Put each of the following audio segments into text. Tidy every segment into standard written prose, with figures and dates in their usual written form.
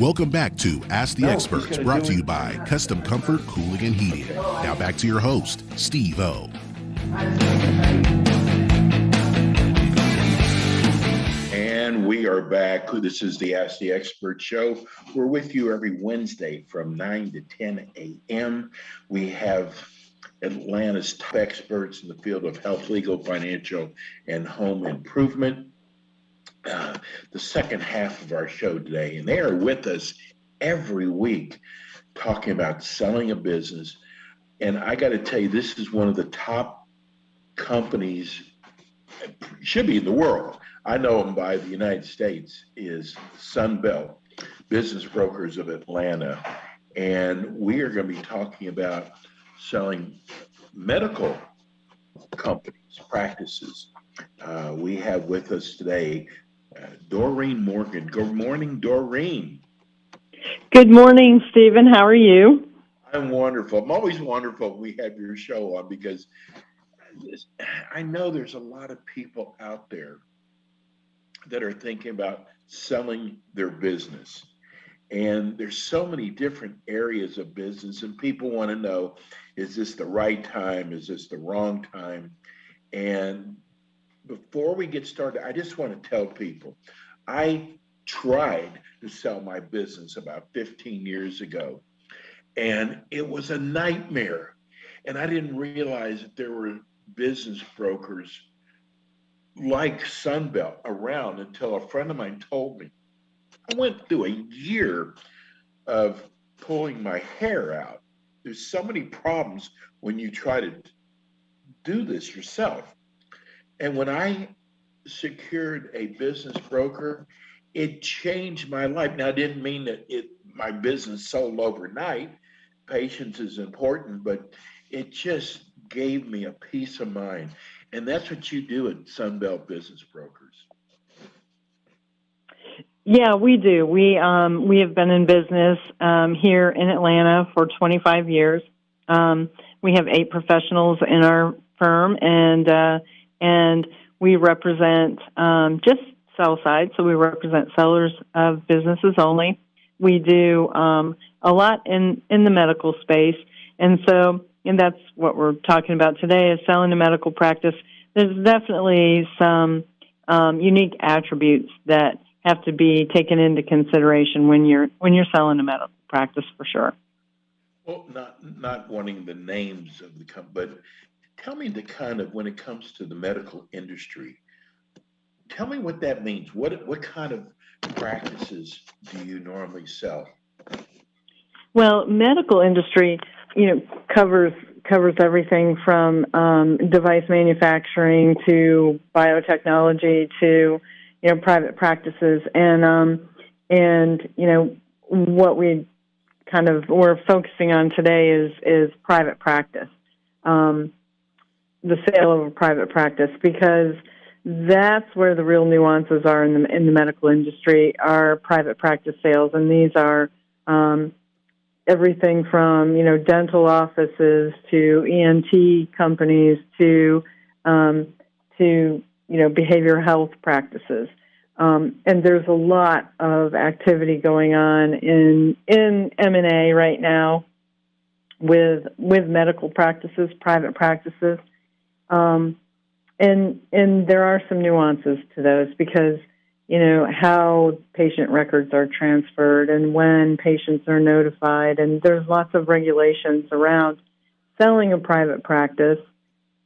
Welcome back to Ask the Experts, brought to you by Custom Comfort Cooling and Heating. Now back to your host, Steve O. And we are back. This is the Ask the Expert show. We're with you every Wednesday from 9 to 10 a.m. We have Atlanta's top experts in the field of health, legal, financial, and home improvement. The second half of our show today, and they are with us every week talking about selling a business. And I got to tell you, this is one of the top companies, should be in the world. I know them by the United States, is Sunbelt, Business Brokers of Atlanta. And we are going to be talking about selling medical companies, practices. We have with us today Doreen Morgan. Good morning, Doreen. Good morning, Stephen. How are you? I'm wonderful. I'm always wonderful when we have your show on, because I know there's a lot of people out there that are thinking about selling their business. And there's so many different areas of business, and people want to know, is this the right time? Is this the wrong time? And before we get started, I just want to tell people, I tried to sell my business about 15 years ago, and it was a nightmare. And I didn't realize that there were business brokers like Sunbelt around until a friend of mine told me. I went through a year of pulling my hair out. There's so many problems when you try to do this yourself. And when I secured a business broker, it changed my life. Now, it didn't mean that my business sold overnight. Patience is important, but it just gave me a peace of mind. And that's what you do at Sunbelt Business Brokers. Yeah, we do. We have been in business here in Atlanta for 25 years. We have 8 professionals in our firm, and we represent just sell side, so we represent sellers of businesses only. We do a lot in the medical space, and that's what we're talking about today, is selling a medical practice. There's definitely some unique attributes that have to be taken into consideration when you're selling a medical practice, for sure. Well, not wanting the names of the company, but tell me the kind of, when it comes to the medical industry, tell me what that means. What kind of practices do you normally sell? Well, medical industry, covers everything from device manufacturing to biotechnology to private practices, and what we're focusing on today is private practice, the sale of a private practice, because that's where the real nuances are in the medical industry, are private practice sales, and these are everything from dental offices to ENT companies to behavioral health practices, and there's a lot of activity going on in M&A right now with medical practices, private practices, and there are some nuances to those, because how patient records are transferred and when patients are notified, and there's lots of regulations around selling a private practice.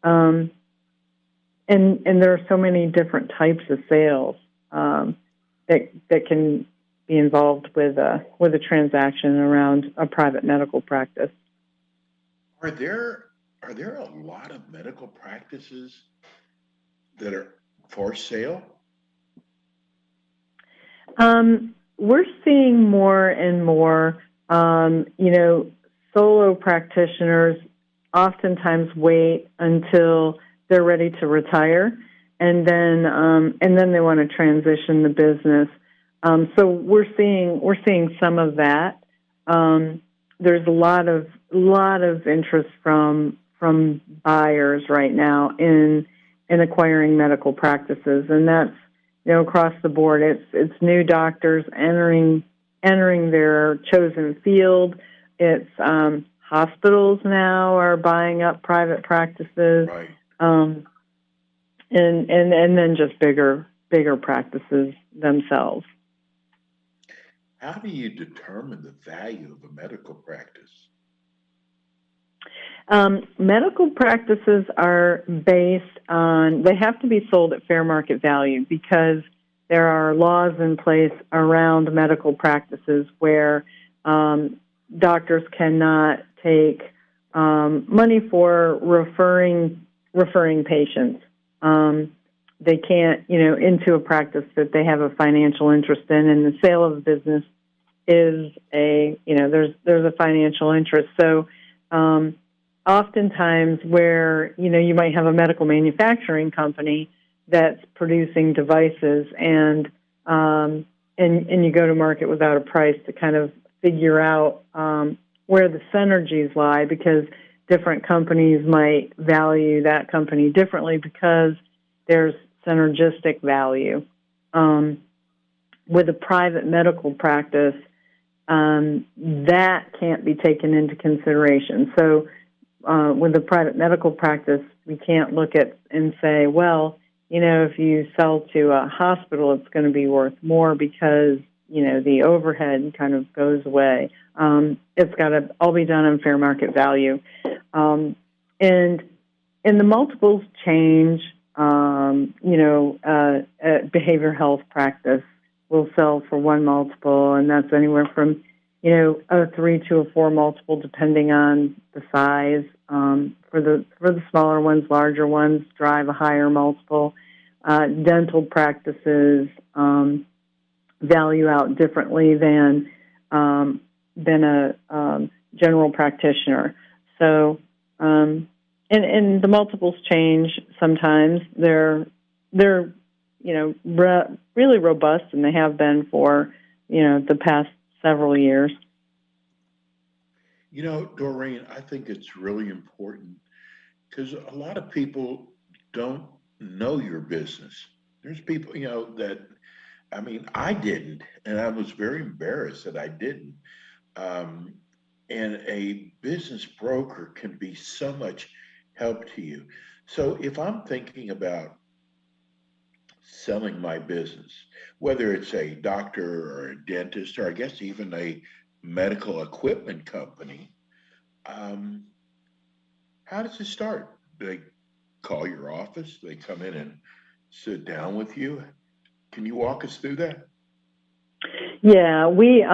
And there are so many different types of sales that can be involved with a transaction around a private medical practice. Are there a lot of medical practices that are for sale? We're seeing more and more, solo practitioners oftentimes wait until they're ready to retire, and then they want to transition the business. So we're seeing some of that. There's a lot of interest from buyers right now in acquiring medical practices, and that's across the board. It's new doctors entering entering their chosen field. It's hospitals now are buying up private practices, Right. and then just bigger practices themselves. How do you determine the value of a medical practice? Medical practices are based on, they have to be sold at fair market value because there are laws in place around medical practices where doctors cannot take money for referring patients. They can't, into a practice that they have a financial interest in, and the sale of a business is there's a financial interest. So oftentimes where, you might have a medical manufacturing company that's producing devices and you go to market without a price to kind of figure out where the synergies lie, because different companies might value that company differently because there's synergistic value. With a private medical practice, that can't be taken into consideration. So with a private medical practice, we can't look at and say, well, if you sell to a hospital, it's going to be worth more because, the overhead kind of goes away. It's got to all be done on fair market value. And the multiples change. A behavioral health practice will sell for one multiple, and that's anywhere from, a 3 to a 4 multiple, depending on the size. For the smaller ones, larger ones drive a higher multiple. Dental practices value out differently than a general practitioner. So, and the multiples change sometimes. They're really robust, and they have been for the past several years. Doreen, I think it's really important because a lot of people don't know your business. There's people, I didn't, and I was very embarrassed that I didn't. And a business broker can be so much help to you. So if I'm thinking about selling my business, whether it's a doctor or a dentist, or I guess even a medical equipment company, how does it start? Do they call your office? Do they come in and sit down with you? Can you walk us through that? Yeah, we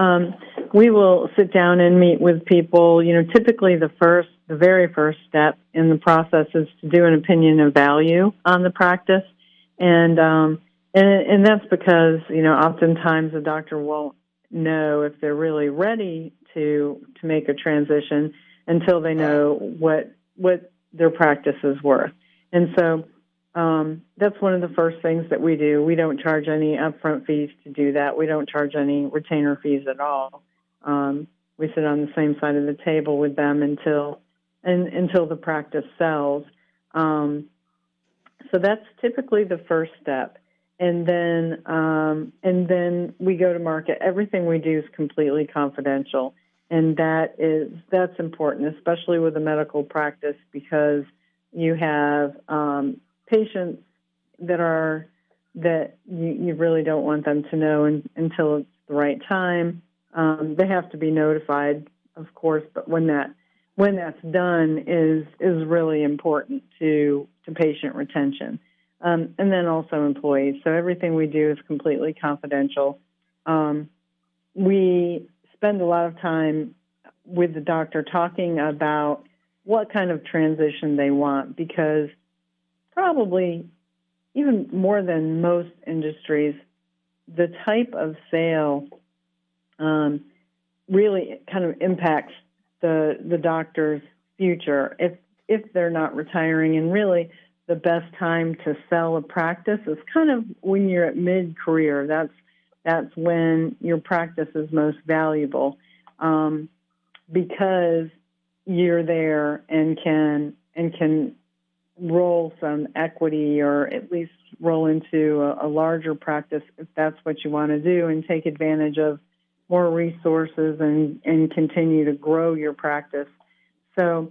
will sit down and meet with people. Typically the very first step in the process is to do an opinion of value on the practice, and that's because oftentimes the doctor won't know if they're really ready to make a transition until they know what their practice is worth. And so that's one of the first things that we do. We don't charge any upfront fees to do that. We don't charge any retainer fees at all. We sit on the same side of the table with them until the practice sells. So that's typically the first step. And then we go to market. Everything we do is completely confidential. And that's important, especially with a medical practice, because you have patients that you really don't want them to know until it's the right time. They have to be notified, of course, but when that's done is really important to patient retention. And then also employees. So everything we do is completely confidential. We spend a lot of time with the doctor talking about what kind of transition they want, because probably even more than most industries, the type of sale really kind of impacts the doctor's future. If they're not retiring, and really the best time to sell a practice is kind of when you're at mid-career. That's when your practice is most valuable, because you're there and can roll some equity, or at least roll into a larger practice if that's what you want to do, and take advantage of resources and continue to grow your practice. So,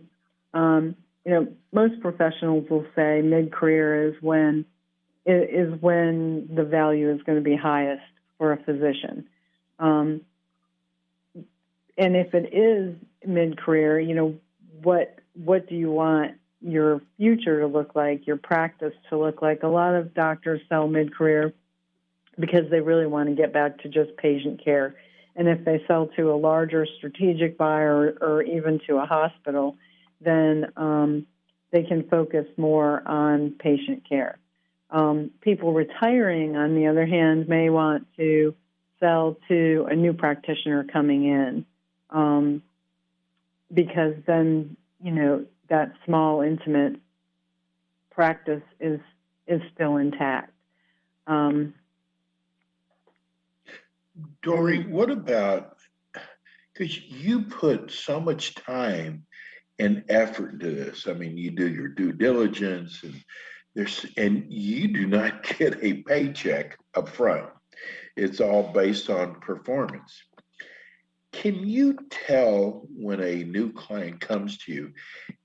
most professionals will say mid-career is when the value is going to be highest for a physician. And if it is mid-career, what do you want your future to look like, your practice to look like? A lot of doctors sell mid-career because they really want to get back to just patient care. And if they sell to a larger strategic buyer or even to a hospital, then they can focus more on patient care. People retiring, on the other hand, may want to sell to a new practitioner coming in because then, that small, intimate practice is still intact. Doreen, what about, because you put so much time and effort into this. I mean, you do your due diligence and you do not get a paycheck up front. It's all based on performance. Can you tell when a new client comes to you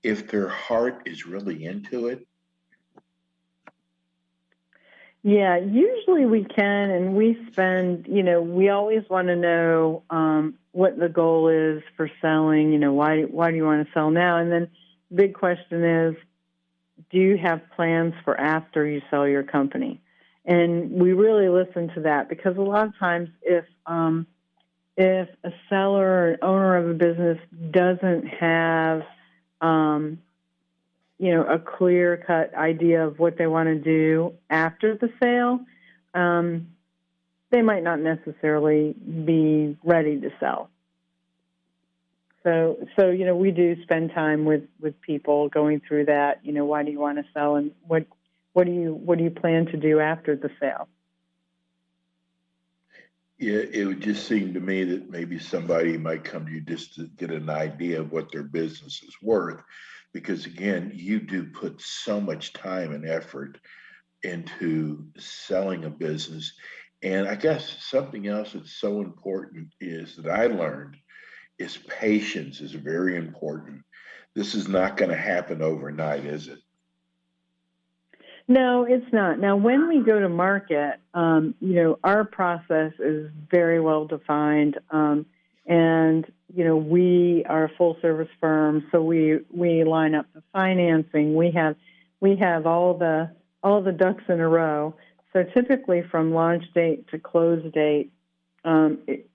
if their heart is really into it? Yeah, usually we can, and we spend, we always want to know what the goal is for selling, why do you want to sell now? And then the big question is, do you have plans for after you sell your company? And we really listen to that because a lot of times if a seller or an owner of a business doesn't have a clear-cut idea of what they want to do after the sale, they might not necessarily be ready to sell. So we do spend time with people going through that. Why do you want to sell, and what do you plan to do after the sale? Yeah, it would just seem to me that maybe somebody might come to you just to get an idea of what their business is worth. Because again, you do put so much time and effort into selling a business. And I guess something else that's so important is that I learned is patience is very important. This is not going to happen overnight, is it? No, it's not. Now, when we go to market, our process is very well defined, and we are a full service firm, so we line up the financing. We have all the ducks in a row. So typically, from launch date to close date,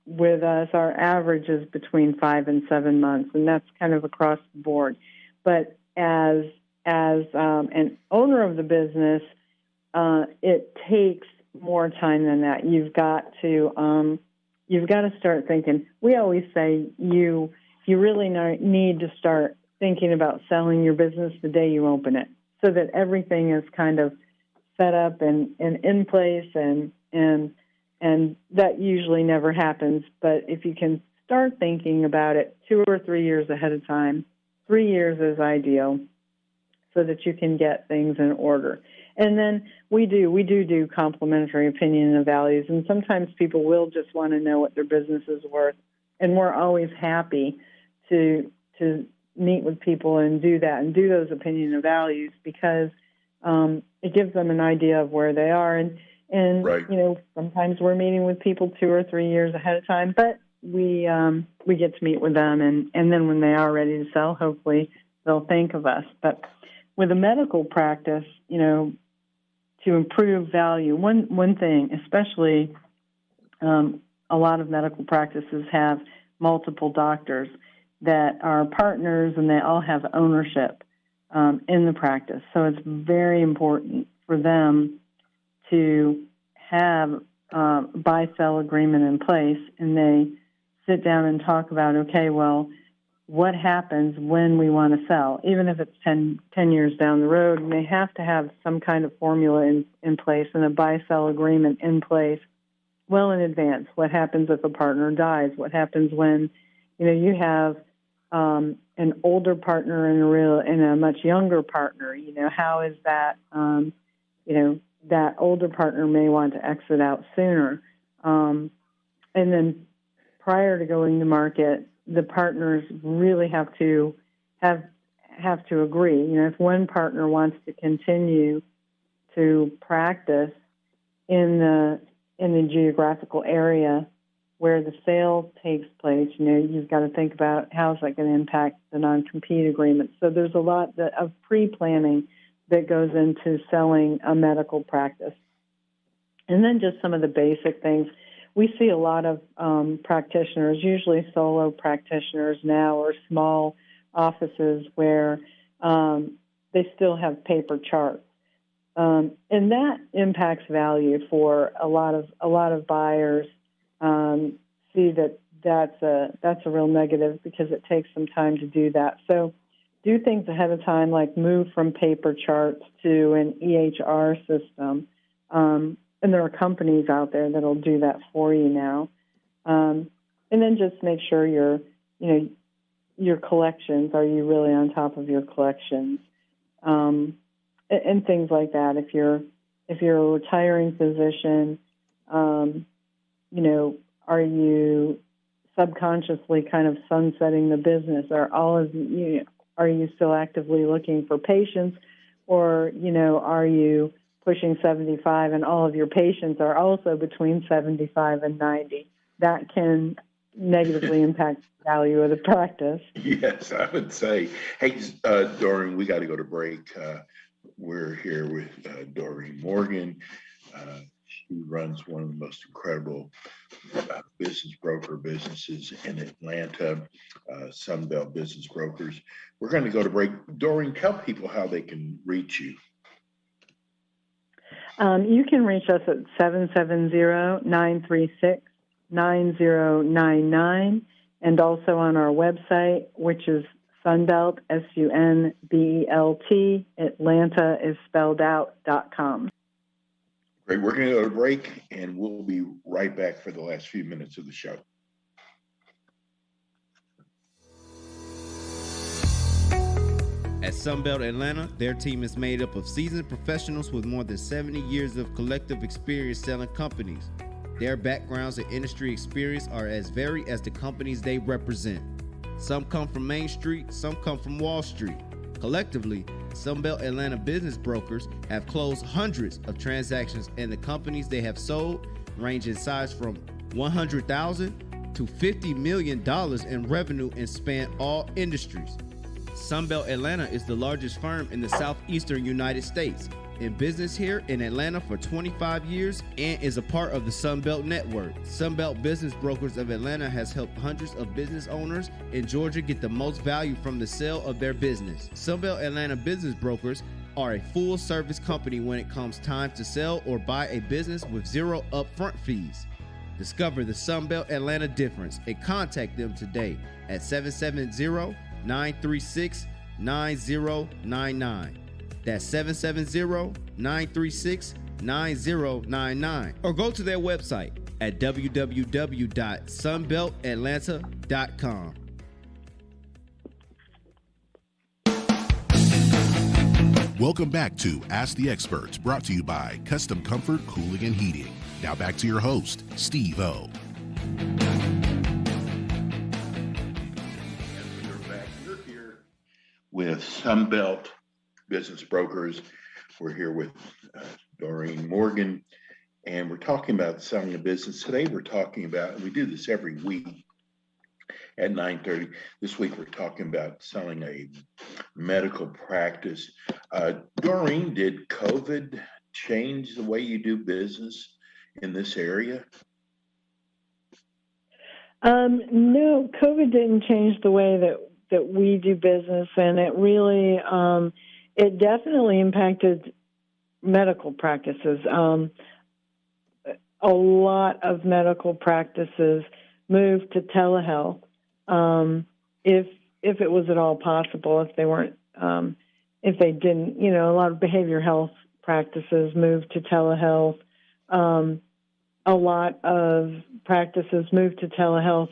with us, our average is between 5 and 7 months, and that's kind of across the board. But as an owner of the business, it takes more time than that. You've got to start thinking. We always say you really need to start thinking about selling your business the day you open it, so that everything is kind of set up and in place, and that usually never happens. But if you can start thinking about it 2 or 3 years ahead of time, 3 years is ideal, so that you can get things in order. And then we do complimentary opinion and values, and sometimes people will just want to know what their business is worth, and we're always happy to meet with people and do that and do those opinion and values because it gives them an idea of where they are. And right. Sometimes we're meeting with people 2 or 3 years ahead of time, but we get to meet with them, and then when they are ready to sell, hopefully they'll think of us. But with a medical practice, to improve value, one thing, especially a lot of medical practices have multiple doctors that are partners, and they all have ownership in the practice. So it's very important for them to have a buy-sell agreement in place, and they sit down and talk about, okay, well, what happens when we want to sell, even if it's 10 years down the road, and they have to have some kind of formula in place and a buy-sell agreement in place well in advance. What happens if a partner dies? What happens when, you have an older partner and a much younger partner? How is that, that older partner may want to exit out sooner. And then prior to going to market, the partners really have to agree. You know, if one partner wants to continue to practice in the geographical area where the sale takes place, you know, you've got to think about how is that going to impact the non-compete agreement. So there's a lot of pre-planning that goes into selling a medical practice. And then just some of the basic things. We see a lot of practitioners, usually solo practitioners now, or small offices where they still have paper charts. And that impacts value for a lot of buyers. See that's a real negative because it takes some time to do that. So do things ahead of time, like move from paper charts to an EHR system. And there are companies out there that'll do that for you now. And then just make sure your collections, are you really on top of your collections? And things like that. If you're a retiring physician, are you subconsciously kind of sunsetting the business? Are you still actively looking for patients, or are you pushing 75 and all of your patients are also between 75 and 90? That can negatively impact the value of the practice. Yes, I would say. Hey, Doreen, we got to go to break. We're here with Doreen Morgan. She runs one of the most incredible business broker businesses in Atlanta, Sunbelt Business Brokers. We're going to go to break. Doreen, tell people how they can reach you. You can reach us at 770-936-9099, and also on our website, which is Sunbelt, SUNBELT, Atlanta is spelled out.com. Great. We're going to go to break, and we'll be right back for the last few minutes of the show. At Sunbelt Atlanta, their team is made up of seasoned professionals with more than 70 years of collective experience selling companies. Their backgrounds and industry experience are as varied as the companies they represent. Some come from Main Street, some come from Wall Street. Collectively, Sunbelt Atlanta business brokers have closed hundreds of transactions, and the companies they have sold range in size from $100,000 to $50 million in revenue and span all industries. Sunbelt Atlanta is the largest firm in the southeastern United States, in business here in Atlanta for 25 years, and is a part of the Sunbelt Network. Sunbelt Business Brokers of Atlanta has helped hundreds of business owners in Georgia get the most value from the sale of their business. Sunbelt Atlanta Business Brokers are a full-service company when it comes time to sell or buy a business with zero upfront fees. Discover the Sunbelt Atlanta difference and contact them today at 770-936-9099. That's 770-936-9099. Or go to their website at www.sunbeltatlanta.com. Welcome back to Ask the Experts, brought to you by Custom Comfort Cooling and Heating. Now back to your host, Steve O. We're here with Sunbelt Business Brokers. We're here with Doreen Morgan, and we're talking about selling a business. Today we're talking about, and we do this every week at 9:30. This week we're talking about selling a medical practice. Doreen, did COVID change the way you do business in this area? No, COVID didn't change the way that we do business, and it really, it definitely impacted medical practices. A lot of medical practices moved to telehealth, if it was at all possible. If they weren't, if they didn't, a lot of behavioral health practices moved to telehealth. A lot of practices moved to telehealth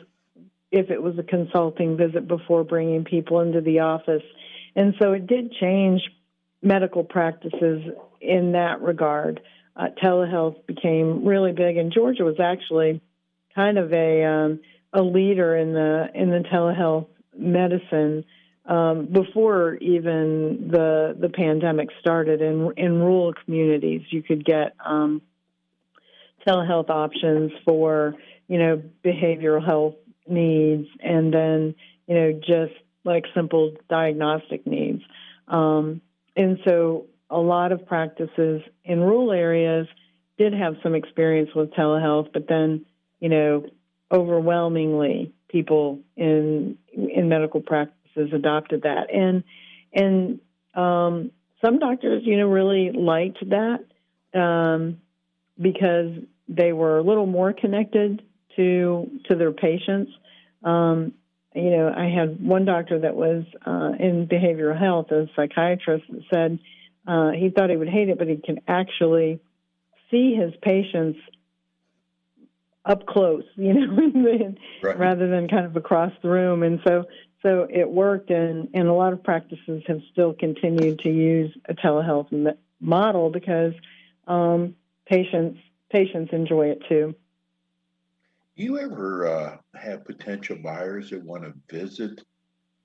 if it was a consulting visit before bringing people into the office. And so it did change medical practices in that regard. Telehealth became really big, and Georgia was actually kind of a a leader in the telehealth medicine before even the pandemic started. In rural communities, you could get telehealth options for behavioral health needs, and then just like simple diagnostic needs. And so a lot of practices in rural areas did have some experience with telehealth, but then overwhelmingly people in medical practices adopted that, and some doctors really liked that because they were a little more connected to their patients. I had one doctor that was in behavioral health, a psychiatrist, that said he thought he would hate it, but he can actually see his patients up close, Right. rather than kind of across the room. And so it worked, and a lot of practices have still continued to use a telehealth model because patients enjoy it too. You ever have potential buyers that want to visit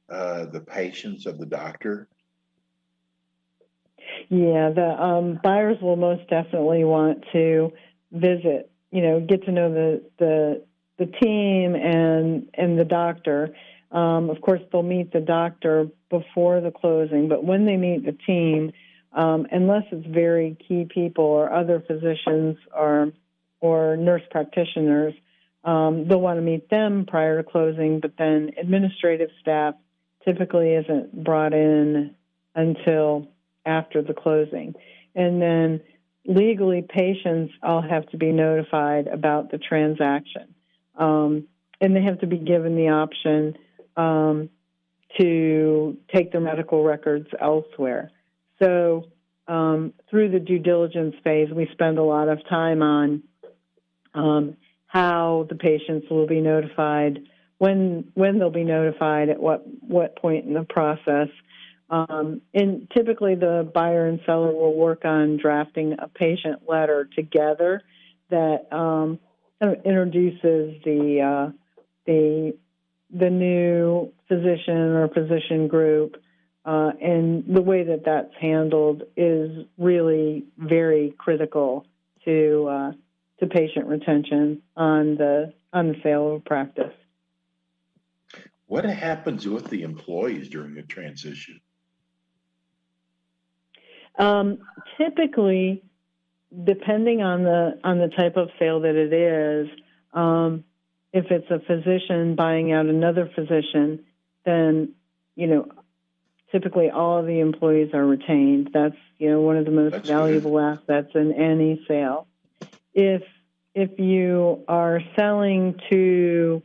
the patients of the doctor? Yeah, the buyers will most definitely want to visit, get to know the team and the doctor. Of course, they'll meet the doctor before the closing, but when they meet the team, unless it's very key people or other physicians or nurse practitioners, they'll want to meet them prior to closing, but then administrative staff typically isn't brought in until after the closing. And then legally, patients all have to be notified about the transaction. And they have to be given the option to take their medical records elsewhere. So through the due diligence phase, we spend a lot of time on how the patients will be notified, when they'll be notified, at what point in the process. And typically the buyer and seller will work on drafting a patient letter together that kind of introduces the new physician or physician group. And the way that that's handled is really very critical to patient retention on the sale of practice. What happens with the employees during the transition? Typically, depending on the type of sale that it is, if it's a physician buying out another physician, then typically all of the employees are retained. That's one of the most valuable assets in any sale. If you are selling to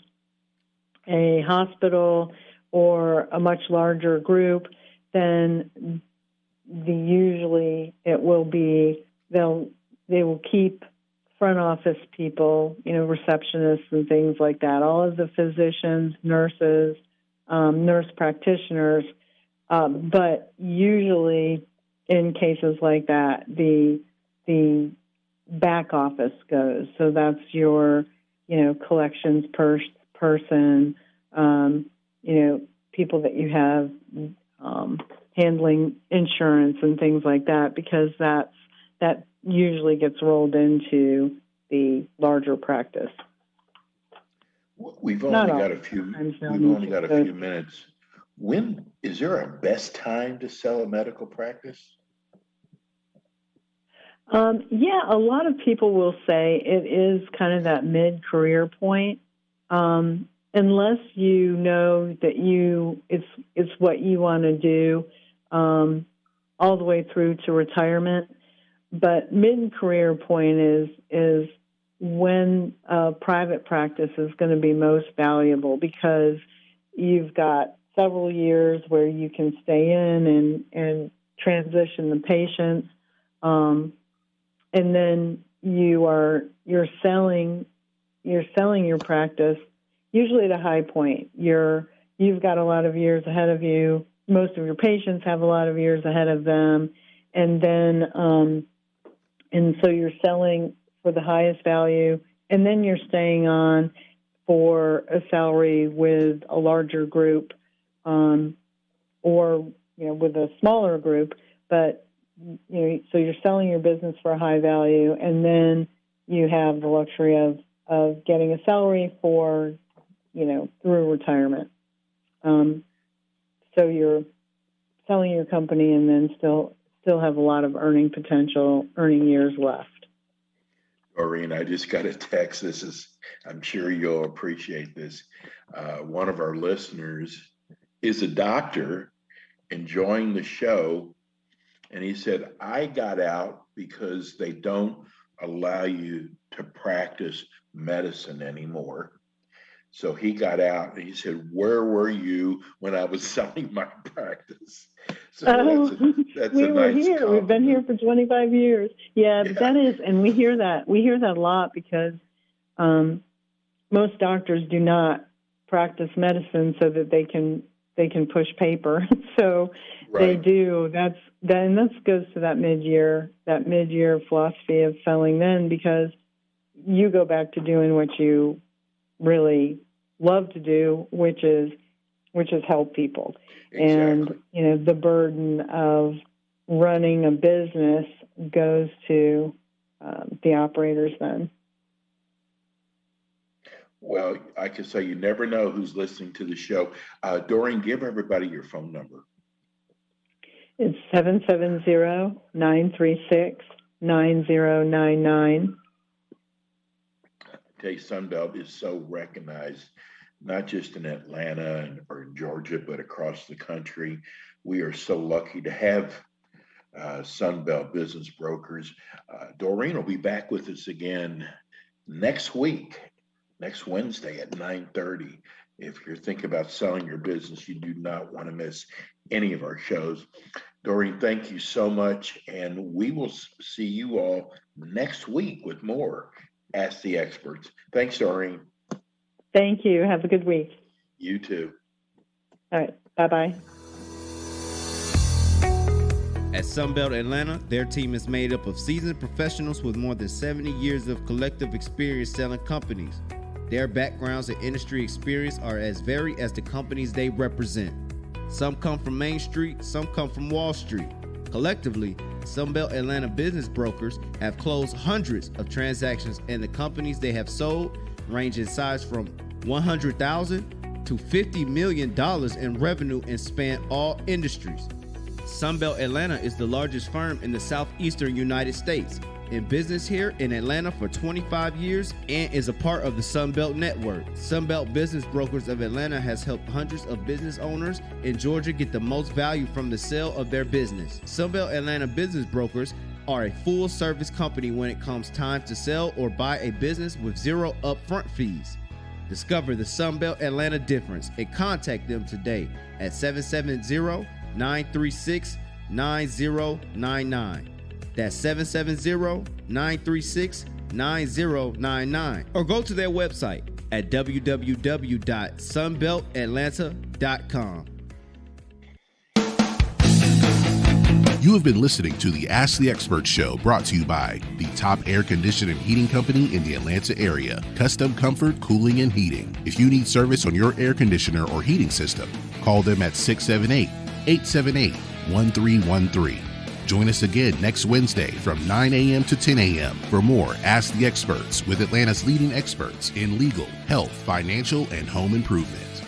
a hospital or a much larger group, then usually it will be they will keep front office people, receptionists and things like that. All of the physicians, nurses, nurse practitioners, but usually in cases like that, the back office goes. So that's your, collections person, people that you have handling insurance and things like that, because that usually gets rolled into the larger practice. We've only got a few minutes. When is there a best time to sell a medical practice? Yeah, a lot of people will say it is kind of that mid-career point, unless you know that it's what you want to do all the way through to retirement. But mid-career point is when private practice is going to be most valuable, because you've got several years where you can stay in and transition the patients. And then you're selling your practice usually at a high point. You've got a lot of years ahead of you. Most of your patients have a lot of years ahead of them, and then and so you're selling for the highest value, and then you're staying on for a salary with a larger group, or with a smaller group. But so you're selling your business for a high value, and then you have the luxury of getting a salary for through retirement. So you're selling your company and then still have a lot of earning years left. Doreen, I just got a text. I'm sure you'll appreciate this. One of our listeners is a doctor enjoying the show, and he said, I got out because they don't allow you to practice medicine anymore. So he got out, and he said, where were you when I was selling my practice? So that's we a were nice here. compliment. We've been here for 25 years. Yeah, but that is, and we hear that a lot because most doctors do not practice medicine so that they can push paper. So They do. And this goes to that mid-year philosophy of selling then, because you go back to doing what you really love to do, which is help people. Exactly. And the burden of running a business goes to the operators then. Well, I can say you never know who's listening to the show. Doreen, give everybody your phone number. It's 770-936-9099. Okay, Sunbelt is so recognized, not just in Atlanta or in Georgia, but across the country. We are so lucky to have Sunbelt business brokers. Doreen will be back with us again next Wednesday at 9:30. If you're thinking about selling your business, you do not want to miss any of our shows. Doreen, thank you so much, and we will see you all next week with more Ask the Experts. Thanks, Doreen. Thank you. Have a good week. You too. All right. Bye-bye. At Sunbelt Atlanta, their team is made up of seasoned professionals with more than 70 years of collective experience selling companies. Their backgrounds and industry experience are as varied as the companies they represent. Some come from Main Street, some come from Wall Street. Collectively, Sunbelt Atlanta business brokers have closed hundreds of transactions, and the companies they have sold range in size from $100,000 to $50 million in revenue and span all industries. Sunbelt Atlanta is the largest firm in the southeastern United States, in business here in Atlanta for 25 years, and is a part of the Sunbelt Network. Sunbelt Business Brokers of Atlanta has helped hundreds of business owners in Georgia get the most value from the sale of their business. Sunbelt Atlanta Business Brokers are a full-service company when it comes time to sell or buy a business with zero upfront fees. Discover the Sunbelt Atlanta difference and contact them today at 770-936-9099. That's 770-936-9099. Or go to their website at www.sunbeltatlanta.com. You have been listening to the Ask the Expert Show, brought to you by the top air conditioning and heating company in the Atlanta area, Custom Comfort Cooling and Heating. If you need service on your air conditioner or heating system, call them at 678-878-1313. Join us again next Wednesday from 9 a.m. to 10 a.m. for more Ask the Experts with Atlanta's leading experts in legal, health, financial, and home improvement.